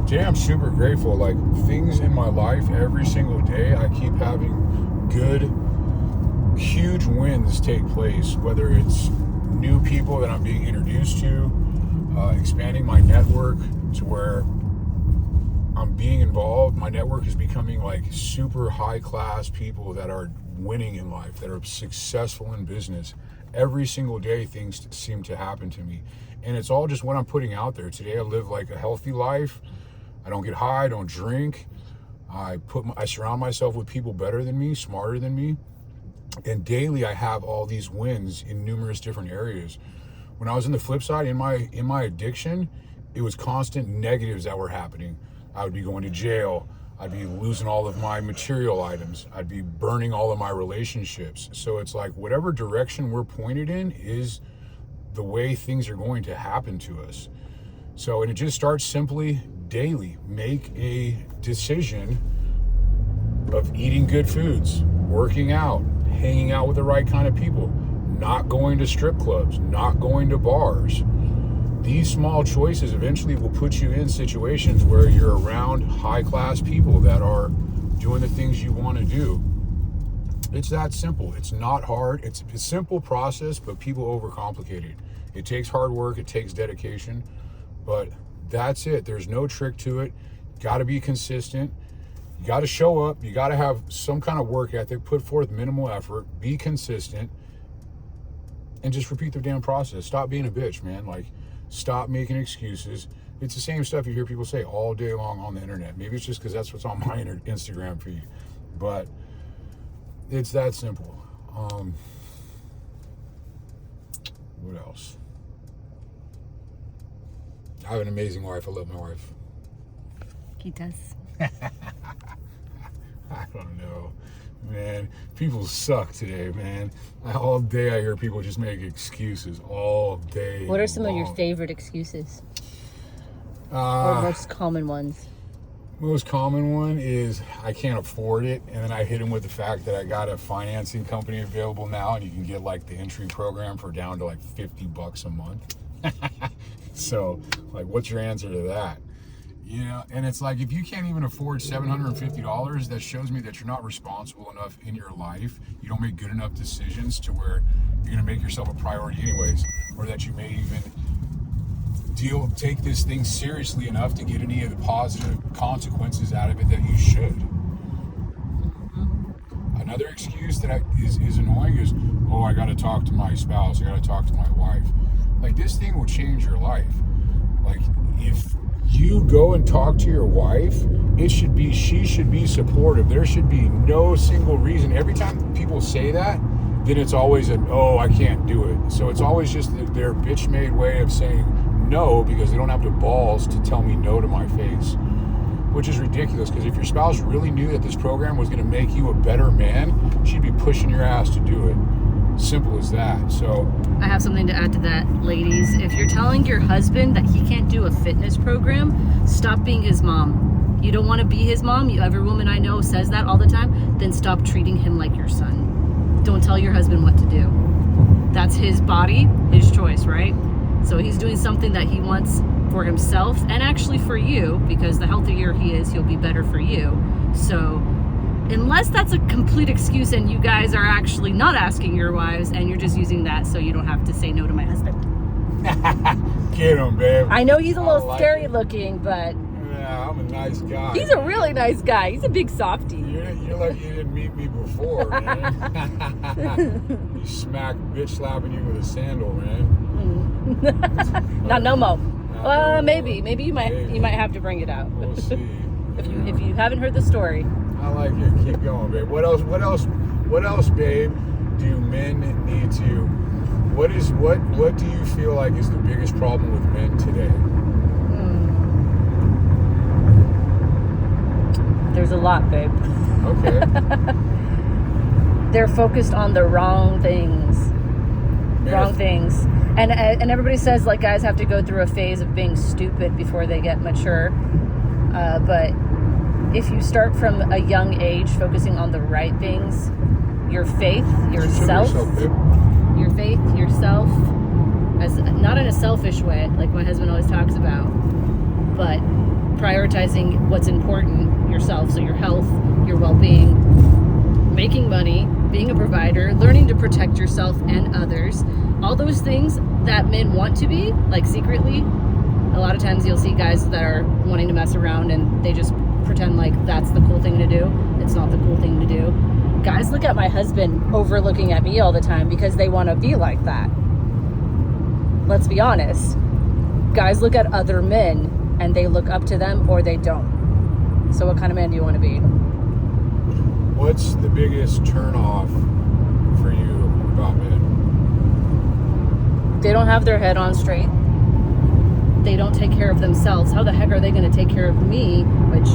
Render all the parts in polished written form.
Today I'm super grateful. Like, things in my life every single day, I keep having good, huge wins take place, whether it's new people that I'm being introduced to, expanding my network to where I'm being involved. My network is becoming like super high class people that are winning in life, that are successful in business. Every single day things seem to happen to me, and it's all just what I'm putting out there. Today I live like a healthy life. I don't get high, I don't drink. I surround myself with people better than me, smarter than me. And daily I have all these wins in numerous different areas. When I was in the flip side, in my addiction, it was constant negatives that were happening. I would be going to jail. I'd be losing all of my material items. I'd be burning all of my relationships. So it's like whatever direction we're pointed in is the way things are going to happen to us. So, and it just starts simply daily. Make a decision of eating good foods, working out, hanging out with the right kind of people, not going to strip clubs, not going to bars. These small choices eventually will put you in situations where you're around high-class people that are doing the things you want to do. It's that simple. It's not hard. It's a simple process, but people overcomplicate it. It takes hard work. It takes dedication, but that's it. There's no trick to it. Got to be consistent. You got to show up. You got to have some kind of work ethic, put forth minimal effort, be consistent, and just repeat the damn process. Stop being a bitch, man. Like, stop making excuses. It's the same stuff you hear people say all day long on the internet. Maybe it's just because that's what's on my Instagram feed, but it's that simple. What else? I have an amazing wife. I love my wife. He does. I don't know, man. People suck today, man. All day I hear people just make excuses all day. What are some long. of your favorite excuses? Or most common ones? Most common one is I can't afford it, and then I hit them with the fact that I got a financing company available now, and you can get like the entry program for down to like $50 a month. So, like, what's your answer to that? You know, and it's like, if you can't even afford $750, that shows me that you're not responsible enough in your life. You don't make good enough decisions to where you're going to make yourself a priority anyways, or that you may even take this thing seriously enough to get any of the positive consequences out of it that you should. Another excuse that is annoying is, oh, I got to talk to my spouse, I got to talk to my wife. Like, this thing will change your life. Like, if you go and talk to your wife, she should be supportive. There should be no single reason. Every time people say that, then it's always oh, I can't do it. So it's always just their bitch-made way of saying no, because they don't have the balls to tell me no to my face, which is ridiculous, because if your spouse really knew that this program was going to make you a better man, she'd be pushing your ass to do it. Simple as that. So I have something to add to that, ladies. If you're telling your husband that he can't do a fitness program, stop being his mom. You don't want to be his mom. Every woman I know says that all the time. Then stop treating him like your son. Don't tell your husband what to do. That's his body, his choice, right? So he's doing something that he wants for himself and actually for you, because the healthier he is, he'll be better for you. So unless that's a complete excuse and you guys are actually not asking your wives and you're just using that so you don't have to say no to my husband. Get him, babe. I know he's a little scary looking, but yeah, I'm a nice guy. He's a really nice guy. He's a big softy. You're like you didn't meet me before, man. You smack bitch slapping you with a sandal, man. Not no mo. Maybe you might have to bring it out. We'll see. If you haven't heard the story. I like it. Keep going, babe. What else, babe, do men need to? What do you feel like is the biggest problem with men today? There's a lot, babe. Okay. They're focused on the wrong things. And everybody says, like, guys have to go through a phase of being stupid before they get mature. But if you start from a young age focusing on the right things, your faith, yourself, as not in a selfish way, like my husband always talks about, but prioritizing what's important, yourself, so your health, your well-being, making money, being a provider, learning to protect yourself and others, all those things that men want to be, like secretly. A lot of times you'll see guys that are wanting to mess around and they just pretend like that's the cool thing to do. It's not the cool thing to do. Guys look at my husband overlooking at me all the time because they want to be like that. Let's be honest. Guys look at other men and they look up to them or they don't. So what kind of man do you want to be? What's the biggest turnoff for you about men? They don't have their head on straight. They don't take care of themselves. How the heck are they going to take care of me, which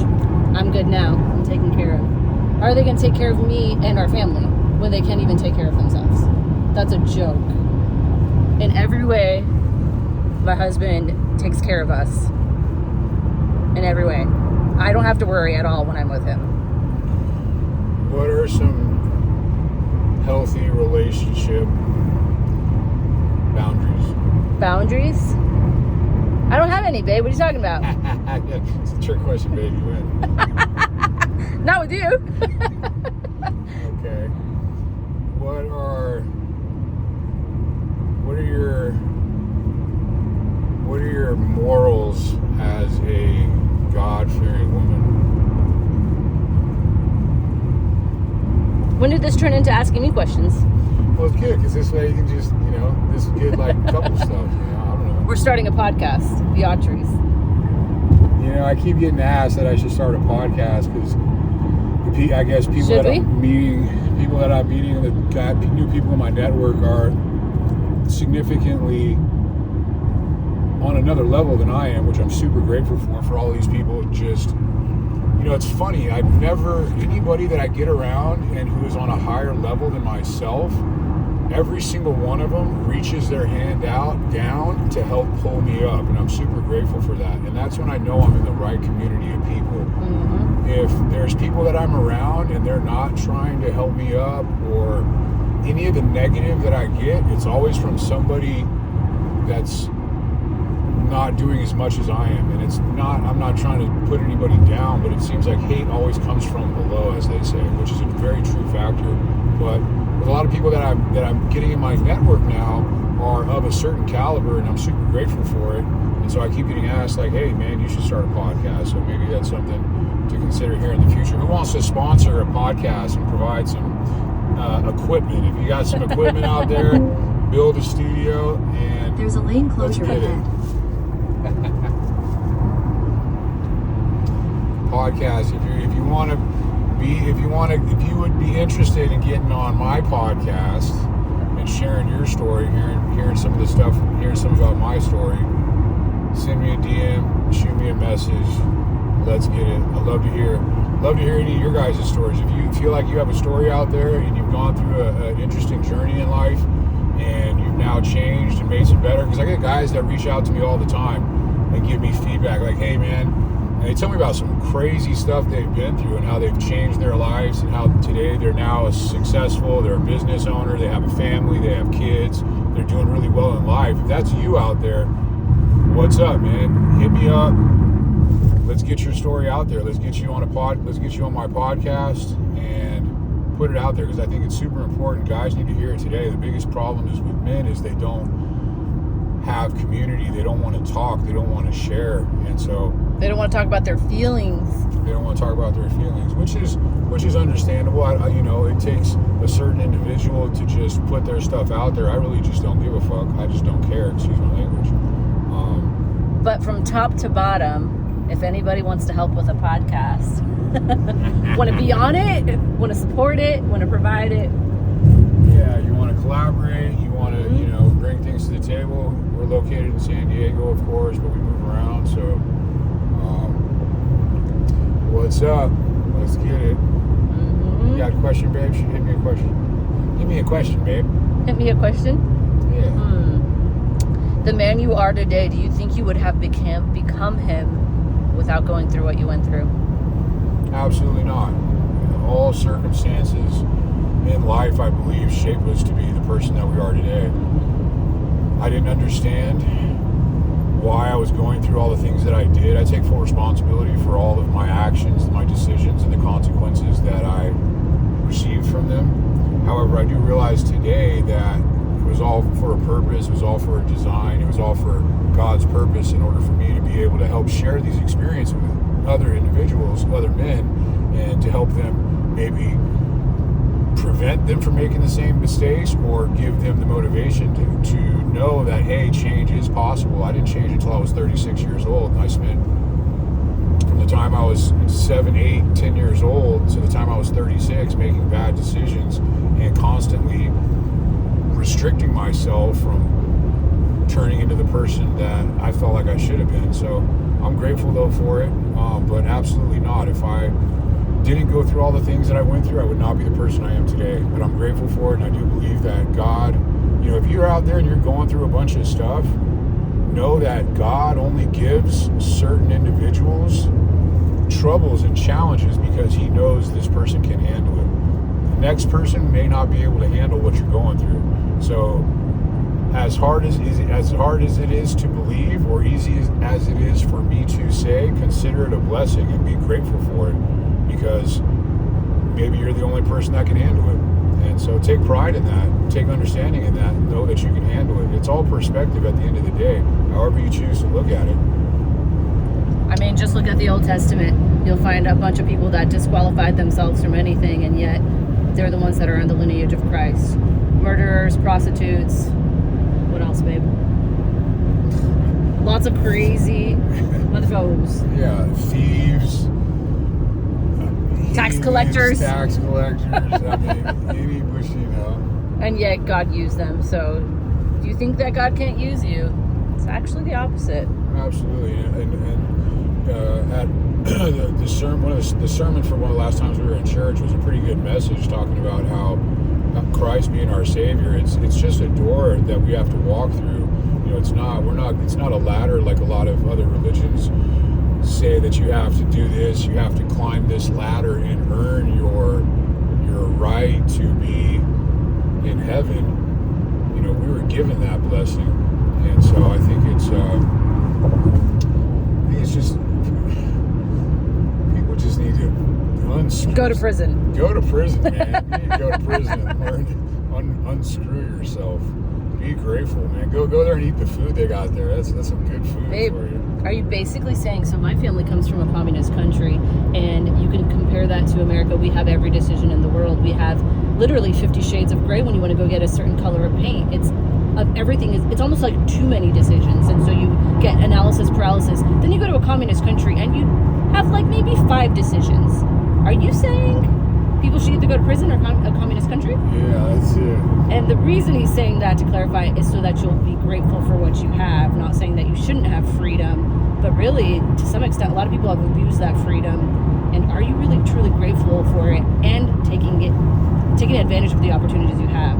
I'm good now, I'm taken care of. How are they going to take care of me and our family when they can't even take care of themselves? That's a joke. In every way, my husband takes care of us. In every way. I don't have to worry at all when I'm with him. What are some healthy relationship boundaries? Boundaries? I don't have any, babe. What are you talking about? It's a trick question, babe. You win. Not with you. Okay. What are your morals as a God-fearing woman? When did this turn into asking me questions? Well, it's good because this way you can just, this is good like couple stuff. I don't know. We're starting a podcast, Beatrice. I keep getting asked that I should start a podcast because I guess people Should that we? I'm meeting, the new people in my network are significantly on another level than I am, which I'm super grateful for all these people. Just, it's funny. Anybody that I get around and who is on a higher level than myself, every single one of them reaches their hand out, down to help pull me up. And I'm super grateful for that. And that's when I know I'm in the right community of people. Mm-hmm. If there's people that I'm around and they're not trying to help me up, or any of the negative that I get, it's always from somebody that's not doing as much as I am. And I'm not trying to put anybody down, but it seems like hate always comes from below, as they say, which is a very true factor. But with a lot of people that I'm getting in my network now are of a certain caliber, and I'm super grateful for it. And so I keep getting asked, like, hey man, you should start a podcast. So maybe that's something to consider here in the future. Who wants to sponsor a podcast and provide some equipment? If you got some equipment out there, build a studio, and there's a lane closure let's get ahead. Podcast. If you would be interested in getting on my podcast and sharing your story, hearing some of the stuff, hearing some about my story, send me a DM, shoot me a message. Let's get it. I'd love to hear any of your guys' stories. If you feel like you have a story out there and you've gone through an interesting journey in life and you've now changed and made some better, because I get guys that reach out to me all the time and give me feedback like, hey man, and they tell me about some crazy stuff they've been through and how they've changed their lives and how today they're now successful, they're a business owner, they have a family, they have kids, they're doing really well in life. If that's you out there, what's up, man? Hit me up. Let's get your story out there. Let's get you on let's get you on my podcast and put it out there, because I think it's super important. Guys need to hear it today. The biggest problem is with men is they don't have community. They don't want to talk. They don't want to share. And so They don't want to talk about their feelings. they don't want to talk about their feelings, which is understandable. It takes a certain individual to just put their stuff out there. I really just don't give a fuck. I just don't care. Excuse my language. But from top to bottom, if anybody wants to help with a podcast, want to be on it, want to support it, want to provide it, Yeah, you want to collaborate. You want to, bring things to the table. We're located in San Diego, of course, but we move around. So, what's up? Let's get it. You got a question, babe? Hit me a question. Hit me a question, babe. hit me a question. Yeah. The man you are today, do you think you would have become him without going through what you went through? Absolutely not. All circumstances in life, I believe, shaped us to be the person that we are today. I didn't understand why I was going through all the things that I did. I take full responsibility for all of my actions, my decisions, and the consequences that I received from them. However, I do realize today that it was all for a purpose, it was all for a design, it was all for God's purpose in order for me to be able to help share these experiences with other individuals, other men, and to help them maybe prevent them from making the same mistakes or give them the motivation to know that, hey, change is possible. I didn't change until I was 36 years old, and I spent from the time I was 7, 8, 10 years old to the time I was 36 making bad decisions and constantly restricting myself from turning into the person that I felt like I should have been. So I'm grateful though for it, but absolutely not. If I didn't go through all the things that I went through, I would not be the person I am today. But I'm grateful for it, and I do believe that God, if you're out there and you're going through a bunch of stuff, know that God only gives certain individuals troubles and challenges because he knows this person can handle it. The next person may not be able to handle what you're going through. So as hard as it is to believe, or easy as it is for me to say, consider it a blessing and be grateful for it, because maybe you're the only person that can handle it. And so take pride in that, take understanding in that, know that you can handle it. It's all perspective at the end of the day, however you choose to look at it. I mean, just look at the Old Testament. You'll find a bunch of people that disqualified themselves from anything, and yet they're the ones that are in the lineage of Christ. Murderers, prostitutes, what else, babe? Lots of crazy motherfuckers. Yeah, thieves. Tax collectors. Tax collectors. I mean, any bush, And yet God used them. So do you think that God can't use you? It's actually the opposite. Absolutely. And at the sermon from one of the last times we were in church was a pretty good message, talking about how Christ being our Savior, it's just a door that we have to walk through. It's not a ladder like a lot of other religions say that you have to do this, you have to climb this ladder and earn your right to be in heaven. We were given that blessing, and so I think it's just people just need to go to prison. Go to prison, man. You need to go to prison and learn unscrew yourself. Be grateful, man. Go there and eat the food they got there. That's some good food for you. Are you basically saying, so my family comes from a communist country, and you can compare that to America. We have every decision in the world. We have literally 50 shades of gray when you want to go get a certain color of paint. It's almost like too many decisions, and so you get analysis paralysis. Then you go to a communist country and you have like maybe 5 decisions. Are you saying people should either go to prison or a communist country? Yeah, that's it. And the reason he's saying that, to clarify, is so that you'll be grateful for what you have, not saying that you shouldn't have freedom, but really, to some extent, a lot of people have abused that freedom. And are you really truly grateful for it and taking advantage of the opportunities you have?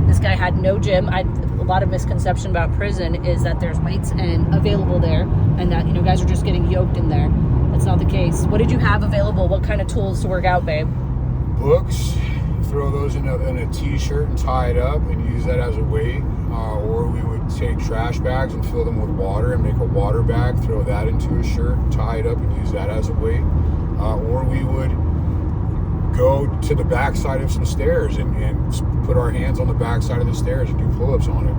This guy had no gym. A lot of misconception about prison is that there's weights and available there, and that guys are just getting yoked in there. That's not the case. What did you have available? What kind of tools to work out, babe? Books. Throw those in a t-shirt and tie it up and use that as a weight, or we would take trash bags and fill them with water and make a water bag, throw that into a shirt, tie it up and use that as a weight, or we would go to the backside of some stairs and put our hands on the backside of the stairs and do pull-ups on it.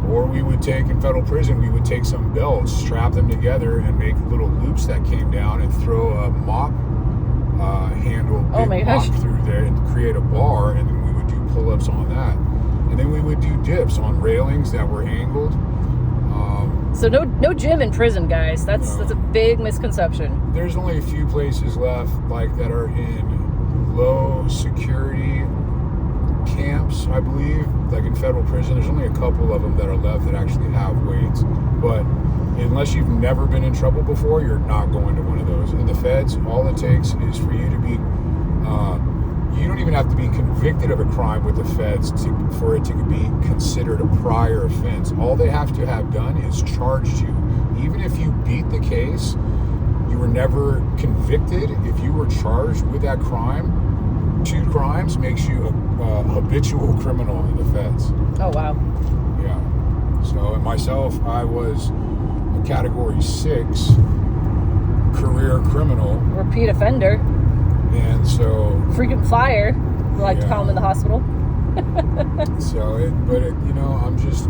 Or we would take, in federal prison, we would take some belts, strap them together and make little loops that came down and throw a mop handle, big mop through there and create a bar, and then we would do pull-ups on that. And then we would do dips on railings that were angled. So no gym in prison, guys. That's a big misconception. There's only a few places left that are in low security camps, I believe. Like in federal prison, there's only a couple of them that are left that actually have weights. But unless you've never been in trouble before, you're not going to one of those. In the feds, all it takes is for you to be you don't even have to be convicted of a crime with the feds for it to be considered a prior offense. All they have to have done is charged you. Even if you beat the case, you were never convicted. If you were charged with that crime, 2 crimes makes you a habitual criminal in the feds. Oh, wow. Yeah. So, and myself, I was a Category 6 career criminal. Repeat offender. And so... Frequent flyer, we like to call him in the hospital.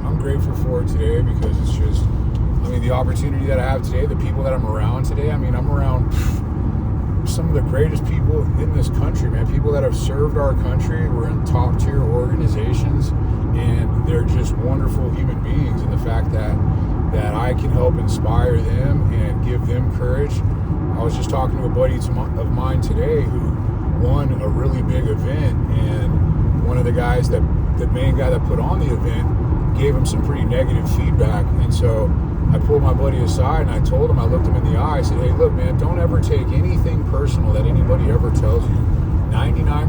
I'm grateful for it today because it's just, the opportunity that I have today, the people that I'm around today, I'm around some of the greatest people in this country, man. People that have served our country. We're in top tier organizations, and they're just wonderful human beings. And the fact that I can help inspire them and give them courage. I was just talking to a buddy of mine today who won a really big event, and one of the guys the main guy that put on the event gave him some pretty negative feedback. And so I pulled my buddy aside and I told him, I looked him in the eye, I said, hey, look, man, don't ever take anything personal that anybody ever tells you. 99